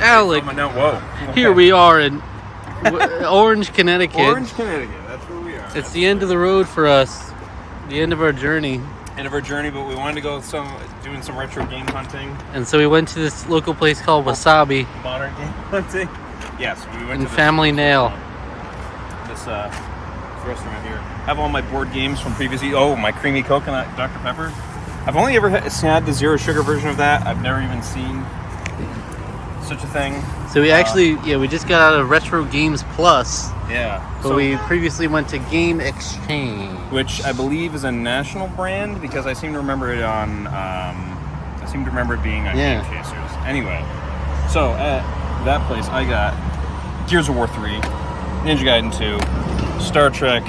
Alec, whoa. here we are in Orange, Connecticut. Orange, Connecticut. That's where we are. It's the end of the road for us. The end of our journey. End of our journey, but we wanted to go doing some retro game hunting. And so we went to this local place called Wasabi. Modern game hunting. Yes, we went in to this Family Nail. This restaurant here. I have all my board games from previously. Oh, my creamy coconut Dr. Pepper. I've only ever had the zero sugar version of that. I've never even seen such a thing. So we actually, we just got out of Retro Games Plus. Yeah. But we previously went to Game Exchange, which I believe is a national brand because I seem to remember it on. I seem to remember it being on Game Chasers. Anyway, so at that place I got Gears of War 3, Ninja Gaiden 2, Star Trek,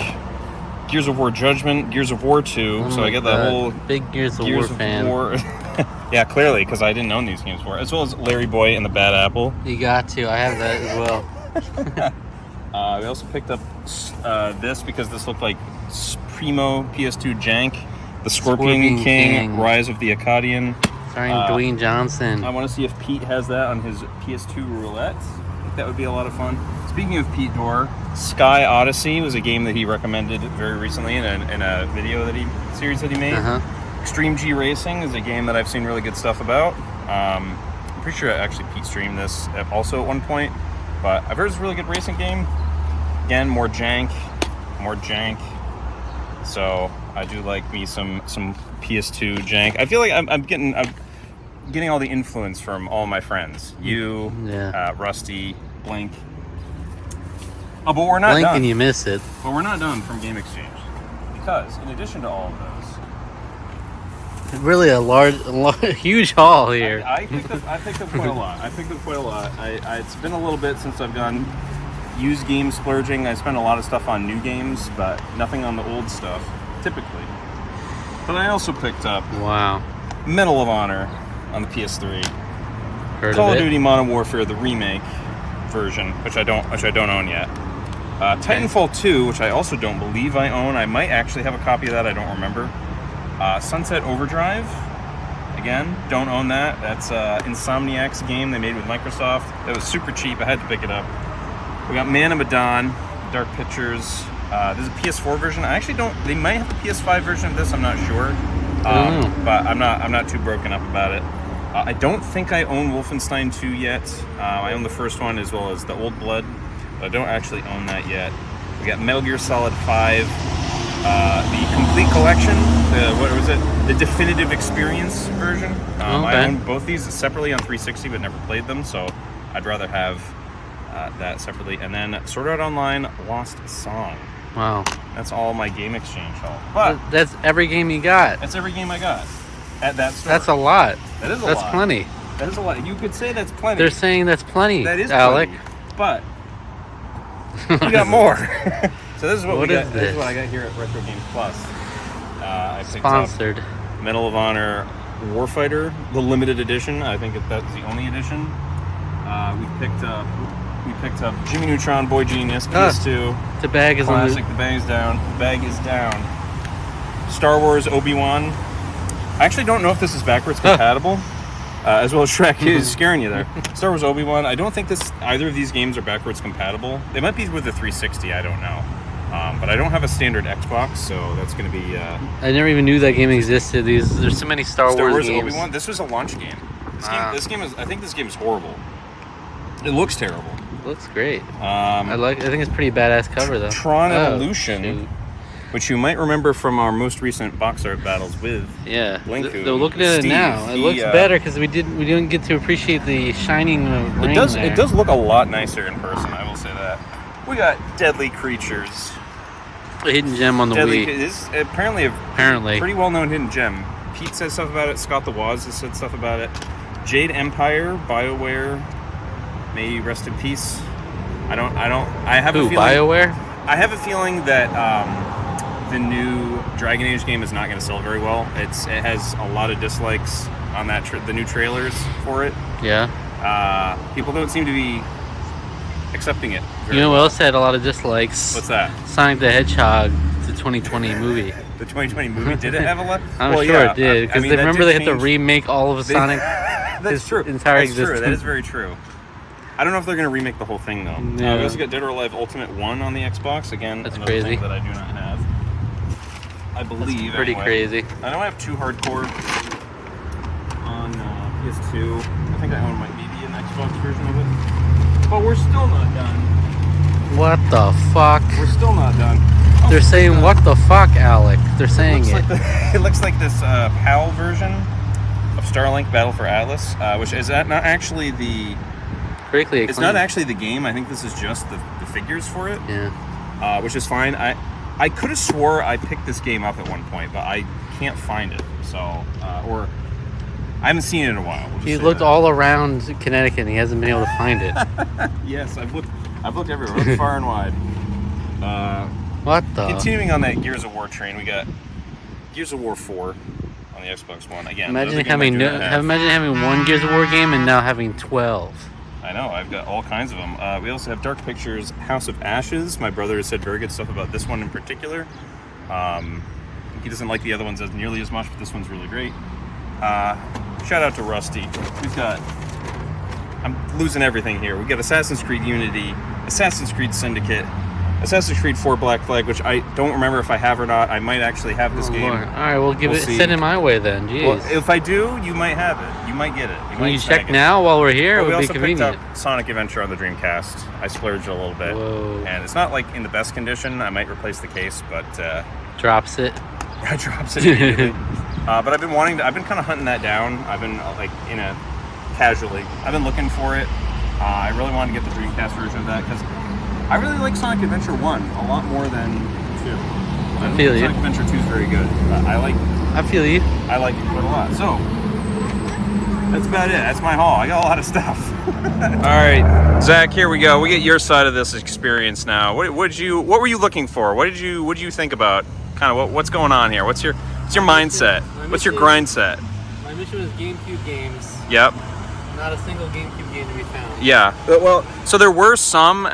Gears of War Judgment, Gears of War 2. So I get the whole big Gears of War fan. Yeah, clearly, because I didn't own these games before, as well as Larry Boy and the Bad Apple. You got to. I have that as well. We also picked up this because this looked like primo PS2 jank. The Scorpion King, Rise of the Akkadian. Starring Dwayne Johnson. I want to see if Pete has that on his PS2 roulette. I think that would be a lot of fun. Speaking of Pete Dorr, Sky Odyssey was a game that he recommended very recently in a video series that he made. Extreme G Racing is a game that I've seen really good stuff about. I'm pretty sure actually Pete streamed this also at one point, but I've heard it's a really good racing game. Again, more jank. So I do like me some PS2 jank. I feel like I'm getting all the influence from all my friends. You, Rusty, Blink. Oh, but we're not Blink done. And you miss it. But we're not done from Game Exchange because in addition to all of those. Really a huge haul here. I picked up quite a lot. It's been a little bit since I've done used game splurging. I spend a lot of stuff on new games, but nothing on the old stuff, typically. But I also picked up Medal of Honor on the PS3. Call of Duty Modern Warfare, the remake version, which I don't own yet. Titanfall 2, which I also don't believe I own. I might actually have a copy of that. I don't remember. Sunset Overdrive, again, don't own that. That's Insomniac's game they made with Microsoft. That was super cheap. I had to pick it up. We got Man of Medan, Dark Pictures. This is a PS4 version. I actually don't. They might have a PS5 version of this. I'm not sure. But I'm not too broken up about it. I don't think I own Wolfenstein 2 yet. I own the first one as well as the Old Blood, but I don't actually own that yet. We got Metal Gear Solid 5. The complete collection, the definitive experience version. I own both these separately on 360, but never played them, so I'd rather have that separately. And then Sword Art Online Lost Song. Wow. That's all my Game Exchange haul. But that's every game you got. That's every game I got at that store. That's a lot. That is a lot. That's plenty. That is a lot. You could say that's plenty. They're saying that's plenty. That is Alec. Plenty. But we got more. So this is what we got. This is what I got here at Retro Games Plus. I picked Sponsored. up Medal of Honor Warfighter, the limited edition. I think that's the only edition. We picked up Jimmy Neutron, Boy Genius, PS2. The bag is classic. The bag is down. The bag is down. Star Wars Obi-Wan. I actually don't know if this is backwards compatible. As well as Shrek is scaring you there. Star Wars Obi-Wan. I don't think either of these games are backwards compatible. They might be with the 360. I don't know. But I don't have a standard Xbox, so that's going to be... I never even knew that game existed. There's so many Star Wars games. Obi-Wan. This was a launch game. This game is... I think this game is horrible. It looks terrible. It looks great. I think it's pretty badass cover though. Tron Evolution, which you might remember from our most recent box art battles with Blink. They're looking at it now. It looks better because we didn't get to appreciate the shining ring. It does look a lot nicer in person. I will say that. We got Deadly Creatures. A hidden gem on the Wii. It is apparently a pretty well-known hidden gem. Pete says stuff about it. Scott the Woz has said stuff about it. Jade Empire, BioWare. May you rest in peace. I have a feeling. BioWare? I have a feeling that the new Dragon Age game is not going to sell very well. It has a lot of dislikes on the new trailers for it. Yeah. People don't seem to be accepting it. You know what else had a lot of dislikes? What's that? Sonic the Hedgehog, the 2020 movie. The 2020 movie? Did it have a lot? I'm sure it did. Because remember they had to remake all of Sonic. That's true. Entire existence. True. That is very true. I don't know if they're going to remake the whole thing, though. Yeah. We also got Dead or Alive Ultimate 1 on the Xbox. Again, That's another crazy. thing that I do not have. I believe, That's pretty anyway. crazy. I know I have 2 hardcore on PS2. I think I own maybe an Xbox version of it. But we're still not done. What the fuck? We're still not done. They're saying, what the fuck, Alec? They're saying it. It looks like this PAL version of Starlink Battle for Atlas, which is not actually the... Critically acclaimed. It's not actually the game. I think this is just the figures for it. Yeah. Which is fine. I could have swore I picked this game up at one point, but I can't find it. So, or I haven't seen it in a while. We'll He looked all around Connecticut and he hasn't been able to find it. Yes, I've looked everywhere, looked far and wide. What the? Continuing on that Gears of War train, we got Gears of War 4 on the Xbox One. Again, imagine having one Gears of War game and now having 12. I know, I've got all kinds of them. We also have Dark Pictures House of Ashes. My brother has said very good stuff about this one in particular. He doesn't like the other ones as nearly as much, but this one's really great. Shout out to Rusty. I'm losing everything here. We've got Assassin's Creed Unity, Assassin's Creed Syndicate, Assassin's Creed 4 Black Flag, which I don't remember if I have or not. I might actually have this game. Lord. All right, we'll send it my way then. Jeez. Well, if I do, you might have it. You might get it. Can you check now while we're here? Well, it would we be also convenient. picked up Sonic Adventure on the Dreamcast. I splurged a little bit. Whoa. And it's not like in the best condition. I might replace the case, but drops it. I drops it immediately. But I've been kind of hunting that down. I've been casually. I've been looking for it. I really wanted to get the Dreamcast version of that because I really like Sonic Adventure 1 a lot more than 2. I feel you. Sonic Adventure 2 is very good. I feel you. I like it quite a lot. So that's about it. That's my haul. I got a lot of stuff. All right, Zach. Here we go. We get your side of this experience now. What were you looking for? What did you think about? Kind of what's going on here? What's your mindset? What's your grind set? My mission was GameCube games. Yep. Not a single GameCube game to be found. Yeah. Well, so there were some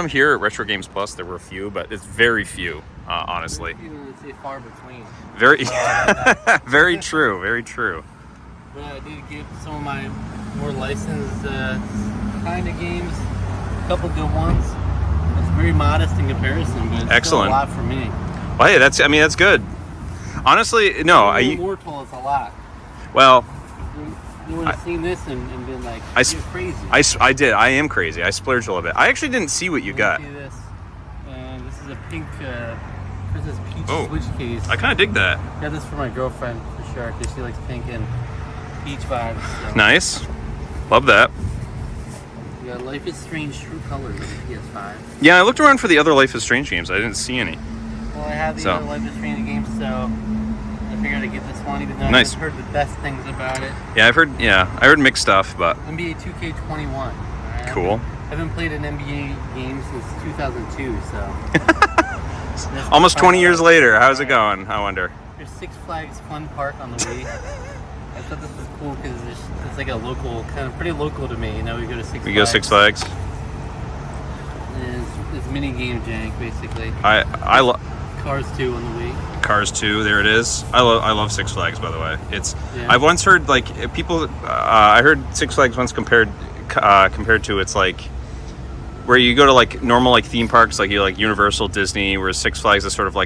here at Retro Games Plus. There were a few, but it's very few, honestly. It's far between. Very, very true. Very true. But I did get some of my more licensed kind of games. A couple good ones. It's very modest in comparison, but it's excellent. Still a lot for me. Well, hey, that's good. Honestly, no. Immortal is a lot. Well, you would have seen this and been like, you're crazy. I did. I am crazy. I splurged a little bit. I actually didn't see what you got. See this? This is a pink Princess Peach Switch case. I kind of dig that. Got this for my girlfriend for sure because she likes pink and peach vibes. So. Nice. Love that. We got Life is Strange True Colors on the PS5. Yeah, I looked around for the other Life is Strange games. I didn't see any. Well, I have the other Life is Strange games, so I figured I'd get this one, even though I've heard the best things about it. Yeah, I heard mixed stuff, but NBA 2K21. Right? Cool. I haven't played an NBA game since 2002, so. Almost 20 years later. How's it going? I wonder. There's Six Flags Fun Park on the Wii. I thought this was cool because it's like a local, kind of pretty local to me. You know, we go to Six Flags. We go Six Flags. It's mini game jank, basically. I love Cars 2 on the Wii. Cars 2, there it is. I love Six Flags, by the way. I've once heard people. I heard Six Flags once compared to it's like where you go to normal theme parks, Universal, Disney, whereas Six Flags is sort of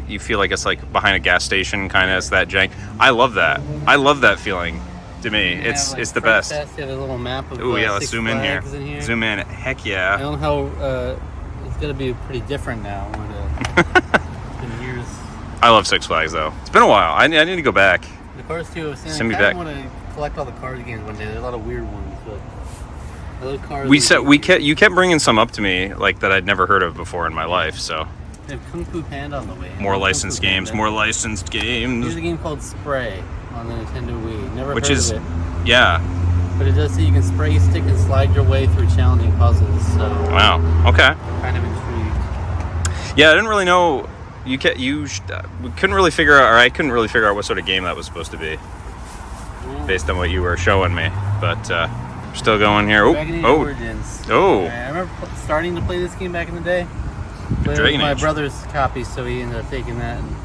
you feel like it's behind a gas station, kind of. It's that jank. I love that. I love that feeling. To me, it's the best. You have a little map of ooh, yeah, let's Six zoom Flags in here. Zoom in. Heck yeah. I don't know how it's gonna be pretty different now. Been years. I love Six Flags though. It's been a while. I need to go back. The Cars 2, I was saying, Send me I back. want to collect all the Cars games one day. There's a lot of weird ones, but I love Cars. You kept bringing some up to me that I'd never heard of before in my life. So. They have Kung Fu Panda on the way. More licensed games. More licensed games. There's a game called Spray on the Nintendo Wii. Never heard of it. Yeah. But it does say you can spray, stick, and slide your way through challenging puzzles. So. Wow. Okay. Kind of intrigued. Yeah, I didn't really know. We couldn't really figure out, or I couldn't really figure out what sort of game that was supposed to be, based on what you were showing me. But we're still going here. Origins. Oh. I remember starting to play this game back in the day. But it was my brother's copy, so he ended up taking that. And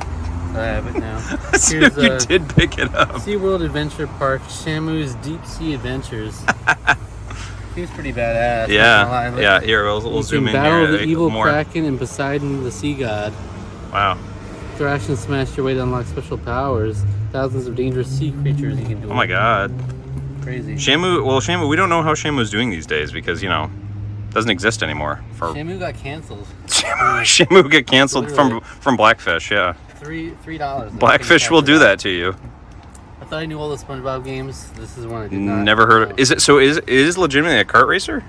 I have it now. So you did pick it up. SeaWorld Adventure Park, Shamu's Deep Sea Adventures. Seems pretty badass. Yeah, yeah. Here, we'll zoom in battle here. the evil more. Kraken and Poseidon, the sea god. Wow. Thrash and smash your way to unlock special powers. Thousands of dangerous sea creatures you can do. Oh my god. Crazy. Shamu, we don't know how Shamu's doing these days because, doesn't exist anymore. Shamu got canceled. Shamu got canceled from Blackfish, yeah. $3. Blackfish will do that to you. I thought I knew all the SpongeBob games. This is one I did not. Never heard of. Is it legitimately a kart racer?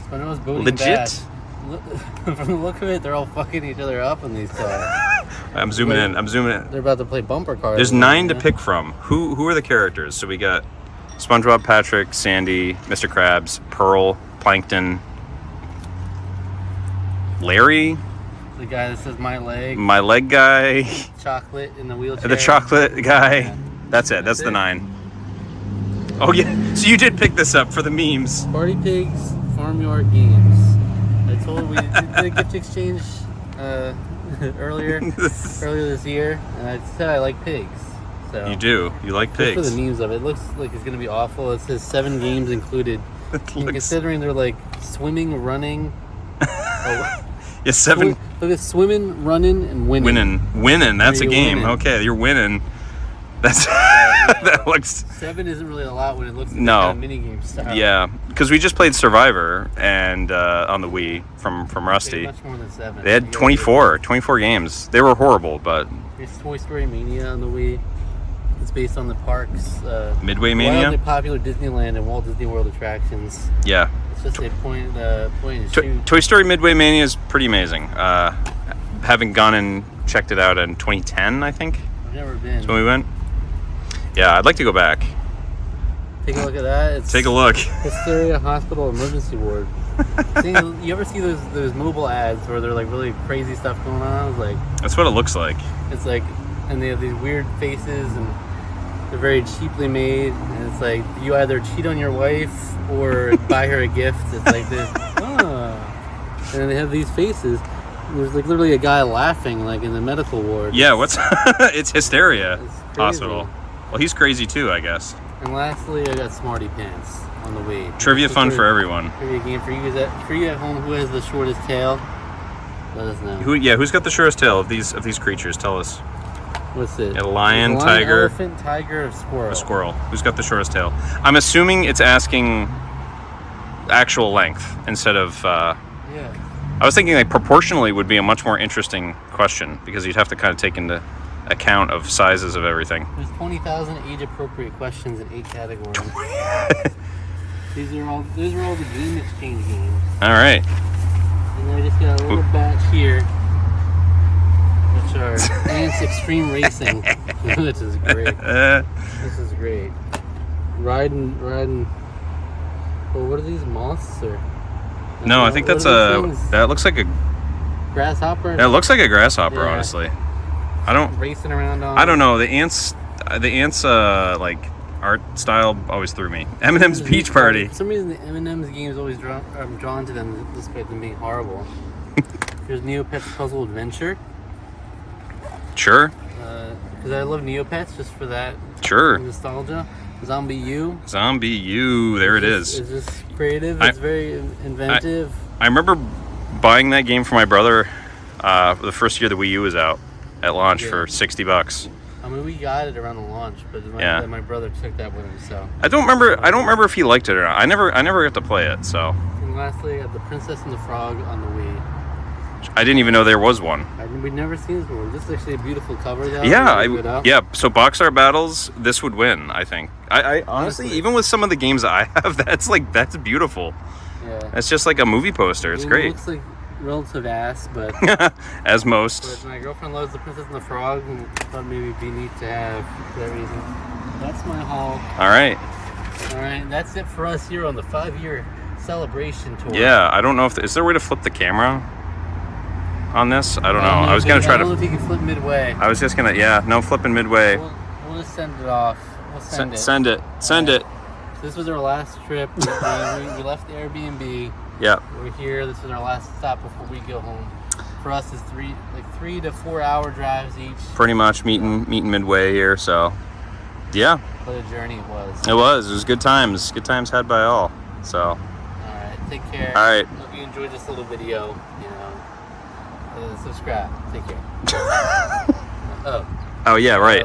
SpongeBob's boating Legit? bad. From the look of it, they're all fucking each other up in these cars. I'm zooming in. They're about to play bumper cars. There's 9 to pick from. Who are the characters? So we got SpongeBob, Patrick, Sandy, Mr. Krabs, Pearl, Plankton, Larry. The guy that says my leg. My leg guy. Chocolate in the wheelchair. The chocolate guy. Yeah. That's it. That's the 9. Oh yeah. So you did pick this up for the memes. Party Pigs, Farmyard Games. I told we did the gift exchange earlier this year, and I said I like pigs. So You do. You like pigs. just for the memes of it, it looks like it's gonna be awful. It says 7 games included. And considering they're like swimming, running. Yeah, 7. Look at swimming, running, and winning. Winning. That's a You're game. winning. Okay, you're winning. That's that looks. 7 isn't really a lot when it looks like No. kind of mini game style. Yeah, because we just played Survivor and on the Wii from Rusty. Much more than 7. They had 24 games. They were horrible, but It's Toy Story Mania on the Wii. It's based on the parks. Midway Wildly Mania. popular Disneyland and Walt Disney World attractions. Yeah, It's just a point and shoot. Toy Story Midway Mania is pretty amazing. Having gone and checked it out in 2010, I think. I've never been. That's when we went. Yeah, I'd like to go back. Take a look at that. It's Take a look. Hysteria Hospital Emergency Ward. You ever see those mobile ads where they're like really crazy stuff going on? It's like That's what it looks like. it's like, and they have these weird faces and they're very cheaply made. And it's like you either cheat on your wife or buy her a gift. It's like this. And then they have these faces. And there's like literally a guy laughing like in the medical ward. Yeah, what's it's Hysteria It's crazy. Hospital. Well, he's crazy too, I guess. And lastly, I got Smarty Pants on the Wii. Trivia It's a fun for everyone. Trivia game for you at home. Who has the shortest tail? Let us know. Who's got the shortest tail of these creatures? Tell us. What's it? A lion, There's tiger, elephant, tiger, or squirrel. a squirrel. Who's got the shortest tail? I'm assuming it's asking actual length instead of. Yeah. I was thinking like proportionally would be a much more interesting question because you'd have to kind of take into account of sizes of everything. There's 20,000 age-appropriate questions in 8 categories. Those are all the game exchange games. All right. And then I just got a little batch here, which are Ants Extreme Racing, which is great. This is great. Riding. Oh, what are these moths or? No, I think What that's are these things? that looks like a Grasshopper. that looks like a grasshopper. Yeah. Honestly, I don't Racing around on. I don't know. The ants like art style always threw me. Eminem's Beach Party. For some reason, the M&M's games always I'm drawn to them despite them being horrible. There's Neopets Puzzle Adventure. Sure. Because I love Neopets just for that Sure. nostalgia. Zombie U. Zombie U. There it is. It's just creative. I- It's very inventive. I remember buying that game for my brother the first year the Wii U was out at launch for $60. I mean, we got it around the launch, but my brother took that with him. So. I don't remember if he liked it or not. I never got to play it, so And lastly, I got The Princess and the Frog on the Wii. I didn't even know there was one. We'd never seen this before. This is actually a beautiful cover, though. Yeah, so box art battles, this would win, I think. I honestly, even with some of the games I have, that's beautiful. Yeah. It's just like a movie poster. It's great. It looks like relative ass, but As most. my girlfriend loves The Princess and the Frog, and thought maybe it'd be neat to have for that reason. That's my haul. All right. All right, that's it for us here on the 5-year celebration tour. Yeah, I don't know is there a way to flip the camera on this? I don't know. I was gonna try I don't know to. if you can flip midway. I was just gonna. No flipping midway. We'll just send it off. We'll send it. Send it. Send it. So this was our last trip. we left the Airbnb. Yeah. We're here. This was our last stop before we go home. For us, it's 3 to 4 hour drives each. Pretty much meeting midway here. So, yeah. What a journey it was. It was good times. Good times had by all. So, Take care. All right. Hope you enjoyed this little video. You know, subscribe. Take care. Oh yeah, right.